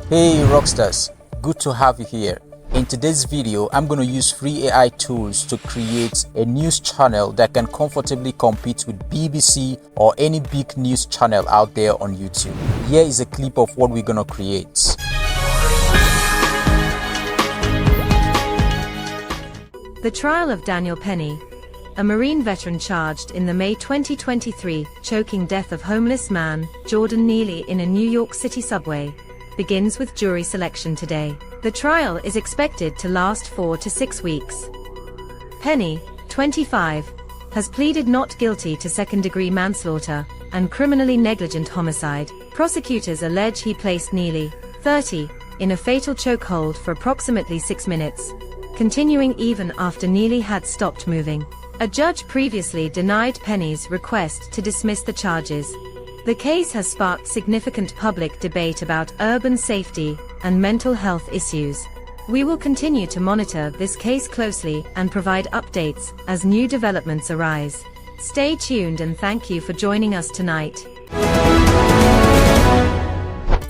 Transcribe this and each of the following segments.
Hey Rockstars, good to have you here. In today's video, I'm going to use free AI tools to create a news channel that can comfortably compete with BBC or any big news channel out there on YouTube. Here is a clip of what we're going to create. The trial of Daniel Penny, a Marine veteran charged in the May 2023 choking death of homeless man Jordan Neely in a New York City subway, begins with jury selection today. The trial is expected to last 4 to 6 weeks. Penny, 25, has pleaded not guilty to second-degree manslaughter and criminally negligent homicide. Prosecutors allege he placed Neely, 30, in a fatal chokehold for approximately 6 minutes, continuing even after Neely had stopped moving. A judge previously denied Penny's request to dismiss the charges. The case has sparked significant public debate about urban safety and mental health issues. We will continue to monitor this case closely and provide updates as new developments arise. Stay tuned and thank you for joining us tonight.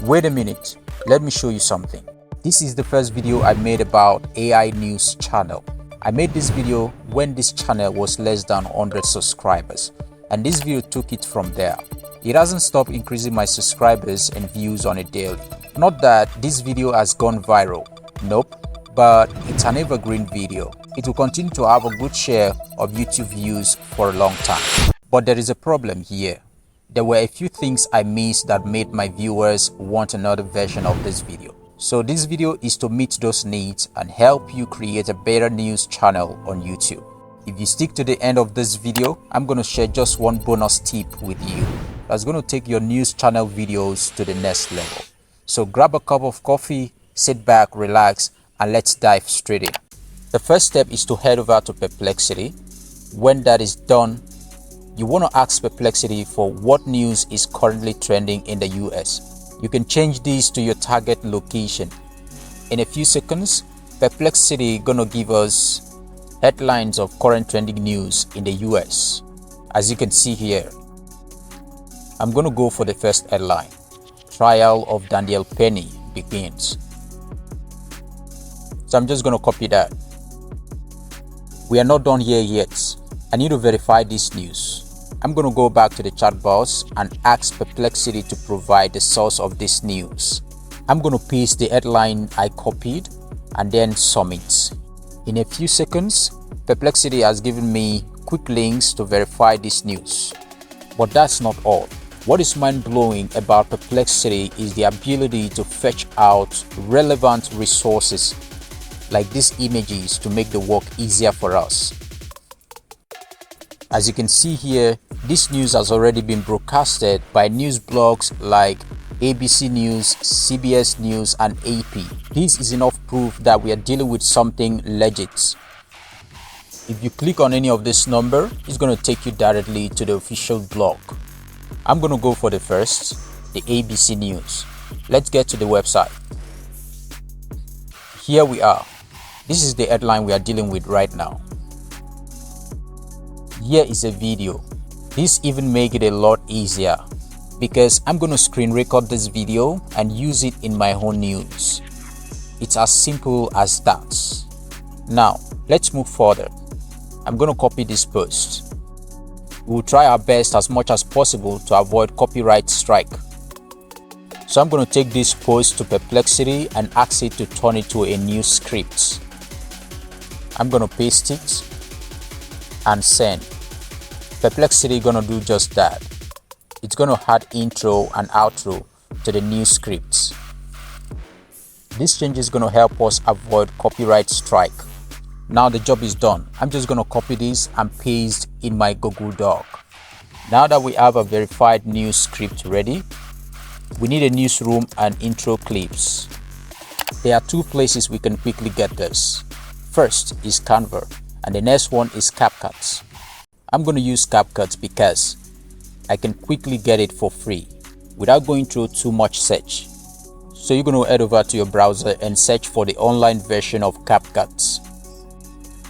Wait a minute, let me show you something. This is the first video I made about AI news channel. I made this video when this channel was less than 100 subscribers, and this video took it from there. It hasn't stopped increasing my subscribers and views on it daily. Not that this video has gone viral, nope, but it's an evergreen video. It will continue to have a good share of YouTube views for a long time. But there is a problem here. There were a few things I missed that made my viewers want another version of this video. So this video is to meet those needs and help you create a better news channel on YouTube. If you stick to the end of this video, I'm going to share just one bonus tip with you that's going to take your news channel videos to the next level. So grab a cup of coffee, sit back, relax, and let's dive straight in. The first step is to head over to Perplexity. When that is done, you want to ask Perplexity for what news is currently trending in the US. You can change this to your target location. In a few seconds, Perplexity gonna give us headlines of current trending news in the US. As you can see here, I'm gonna go for the first headline. Trial of Daniel Penny begins. So I'm just gonna copy that. We are not done here yet. I need to verify this news. I'm gonna go back to the chat box and ask Perplexity to provide the source of this news. I'm gonna paste the headline I copied and then submit. In a few seconds, Perplexity has given me quick links to verify this news. But that's not all. What is mind-blowing about Perplexity is the ability to fetch out relevant resources like these images to make the work easier for us. As you can see here, this news has already been broadcasted by news blogs like ABC News, CBS News, and AP. This is enough proof that we are dealing with something legit. If you click on any of this number, it's going to take you directly to the official blog. I'm going to go for the first, the ABC News. Let's get to the website. Here we are. This is the headline we are dealing with right now. Here is a video. This even makes it a lot easier because I'm going to screen record this video and use it in my own news. It's as simple as that. Now, let's move further. I'm going to copy this post. We'll try our best as much as possible to avoid copyright strike. So I'm going to take this post to Perplexity and ask it to turn it to a new script. I'm going to paste it and send. Perplexity gonna do just that. It's gonna add intro and outro to the new scripts. This change is gonna help us avoid copyright strike. Now the job is done. I'm just gonna copy this and paste in my Google Doc. Now that we have a verified news script ready, we need a newsroom and intro clips. There are two places we can quickly get this. First is Canva, and the next one is CapCut. I'm going to use CapCut because I can quickly get it for free without going through too much search. So you're going to head over to your browser and search for the online version of CapCut.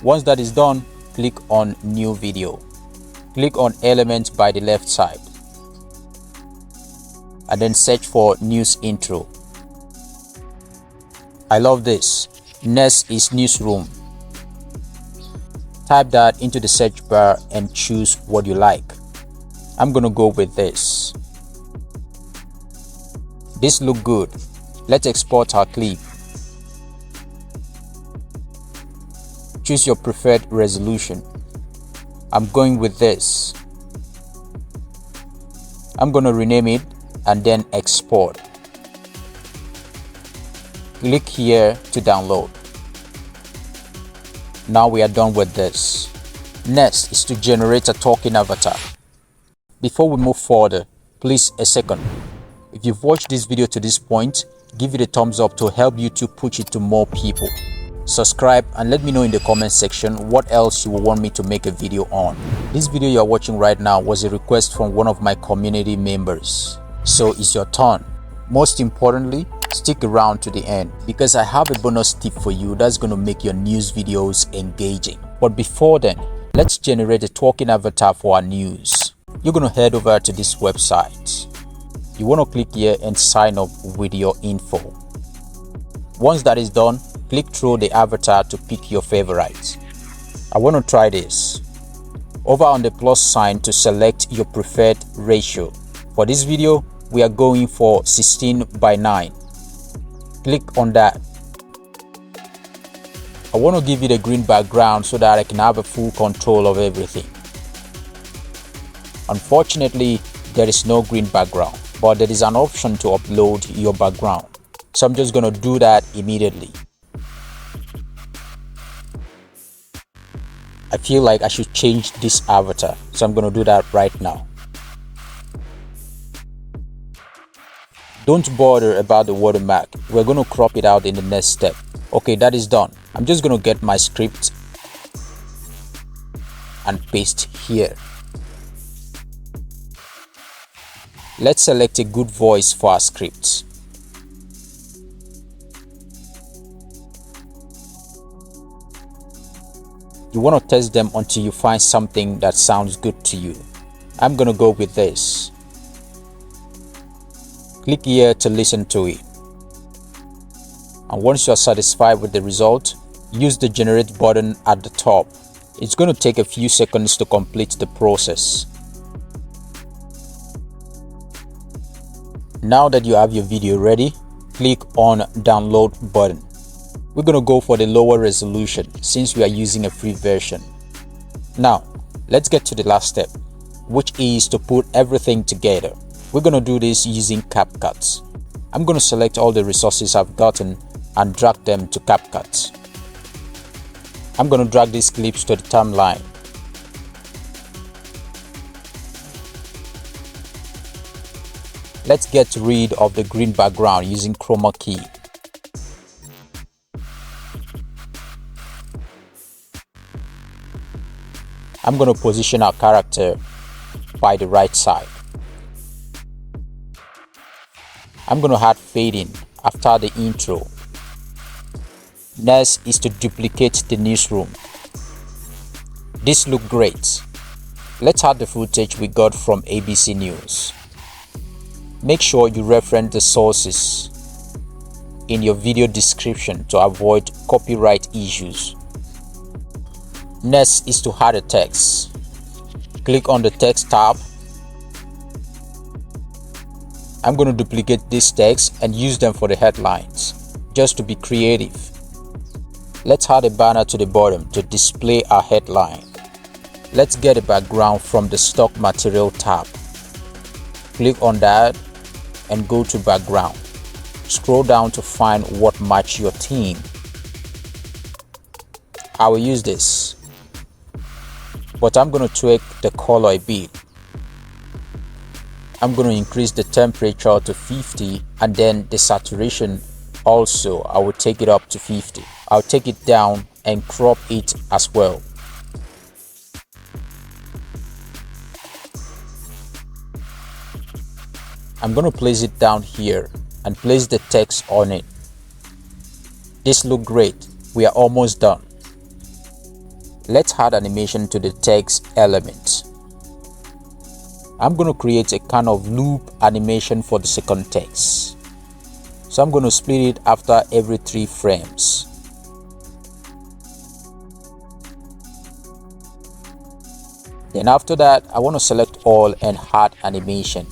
Once that is done, click on New Video. Click on Element by the left side. and then search for news intro. I love this. Next is newsroom. Type that into the search bar and choose what you like. I'm gonna go with this. This look good. Let's export our clip. Choose your preferred resolution. I'm going with this. I'm gonna rename it and then export. Click here to download. Now we are done with this. Next is to generate a talking avatar. Before we move further, please a second. If you've watched this video to this point, give it a thumbs up to help YouTube push it to more people. Subscribe and let me know in the comment section what else you will want me to make a video on. This video you are watching right now was a request from one of my community members. So it's your turn. Most importantly, stick around to the end because I have a bonus tip for you that's going to make your news videos engaging. But before then, let's generate a talking avatar for our news. You're going to head over to this website. You want to click here and sign up with your info. Once that is done, click through the avatar to pick your favorites. I want to try this. Over on the plus sign to select your preferred ratio. For this video, we are going for 16:9. Click on that. I want to give it a green background so that I can have a full control of everything. Unfortunately, there is no green background, but there is an option to upload your background. So I'm just going to do that immediately. I feel like I should change this avatar, so I'm going to do that right now. Don't bother about the watermark. We're going to crop it out in the next step. Okay, that is done. I'm just going to get my script and paste here. Let's select a good voice for our script. You want to test them until you find something that sounds good to you. I'm going to go with this. Click here to listen to it. And once you are satisfied with the result, use the generate button at the top. It's going to take a few seconds to complete the process. Now that you have your video ready, click on download button. We're going to go for the lower resolution since we are using a free version. Now, let's get to the last step, which is to put everything together. We're going to do this using CapCut. I'm going to select all the resources I've gotten and drag them to CapCut. I'm going to drag these clips to the timeline. Let's get rid of the green background using chroma key. I'm going to position our character by the right side. I'm going to add fading after the intro. Next is to duplicate the newsroom. This looks great. Let's add the footage we got from ABC News. Make sure you reference the sources in your video description to avoid copyright issues. Next is to add a text. Click on the text tab. I'm going to duplicate this text and use them for the headlines, just to be creative. Let's add a banner to the bottom to display our headline. Let's get a background from the stock material tab. Click on that and go to background. Scroll down to find what match your theme. I will use this, but I'm going to tweak the color a bit. I'm going to increase the temperature to 50 and then the saturation also I will take it up to 50. I'll take it down and crop it as well. I'm going to place it down here and place the text on it. This looks great. We are almost done. Let's add animation to the text element. I'm going to create a kind of loop animation for the second text. So I'm going to split it after every 3 frames. Then after that, I want to select all and add animation.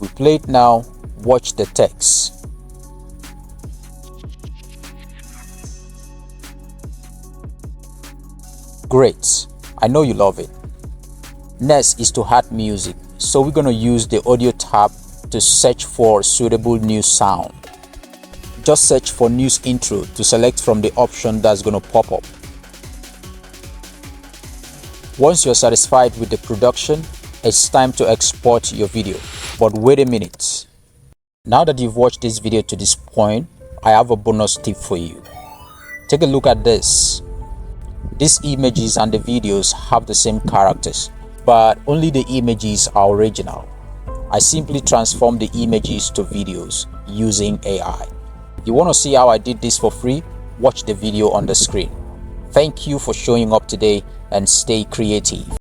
We play it now, watch the text. Great, I know you love it. Next is to add music. So we're going to use the audio tab to search for suitable news sound. Just search for news intro to select from the option that's going to pop up. Once you're satisfied with the production, it's time to export your video. But wait a minute. Now that you've watched this video to this point, I have a bonus tip for you. Take a look at this. These images and the videos have the same characters, but only the images are original. I simply transform the images to videos using AI. You want to see how I did this for free? Watch the video on the screen. Thank you for showing up today and stay creative.